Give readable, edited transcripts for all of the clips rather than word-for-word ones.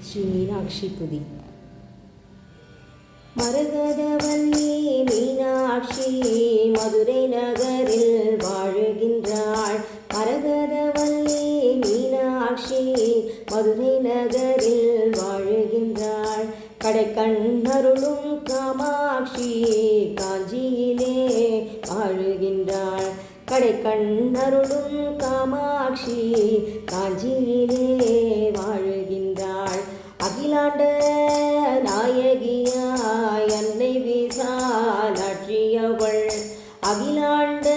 ஸ்ரீ மீனாட்சி துதி. மரகதவல்லி மீனாட்சி மதுரை நகரில் வாழுகின்றாள். மரகதவல்லி மீனாட்சி மதுரை நகரில் வாழுகின்றாள். கடைக்கண் அருளும் காமாட்சி காஞ்சியிலே வாழுகின்றாள். கடைக்கண் அருளும் காமாட்சி காஞ்சியிலே வாழுகின்றாள். அகிலாண்ட நாயகியாய் அன்னை விசாலாட்சியவள். அகிலாண்ட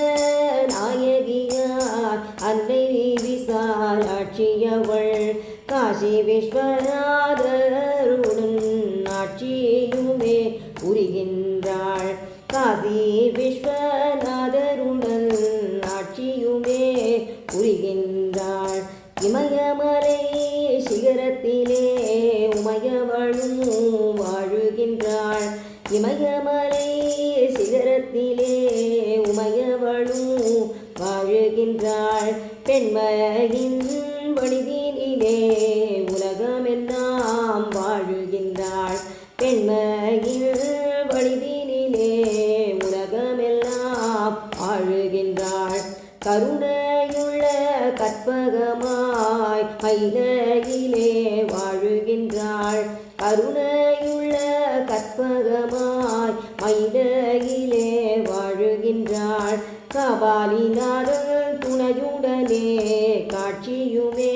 நாயகியாய் அன்னை விசாலாட்சியவள். காசி விஸ்வநாதருடன் ஆட்சியுமே புரிகின்றாள். காசி விஸ்வநாதருடன் ஆட்சியுமே புரிகின்றாள். இமயமலை சிகரத்திலே உமையவளும் வாழுகின்றாள். இமயமலை சிகரத்திலே உமையவளும் வாழுகின்றாள். பெண்மையின் வடிவினிலே உலகமெல்லாம் வாழுகின்றாள். பெண்மையின் வடிவினிலே உலகமெல்லாம் வாழுகின்றாள். கருணையுள்ள கற்பகமாய் மயிலையிலே வாழுகின்றாள். கருணையுள்ள கற்பகமாய் மயிலையிலே வாழுகின்றாள். கபாலிநாதன் துணையுடனே காட்சியுமே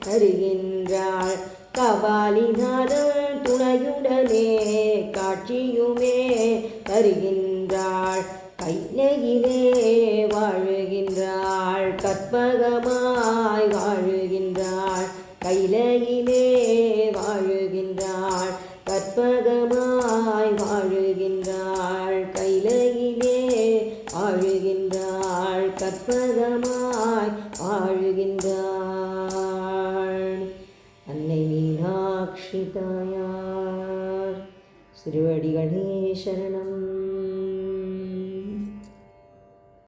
தருகின்றாள். கபாலிநாதன் துணையுடனே காட்சியுமே தருகின்றாள். கைலையிலே வாழுகின்றாள். கற்பகமாய் வாழுகின்றாள். கைலையிலே வாழுகின்றாள். கற்பகமாய் வாழுகின்றாள். கைலையிலே வாழுகின்றாள். கற்பகமாய் வாழுகின்றாள். அன்னை மீனாட்சி தாயார் திருவடிகளே சரணம்.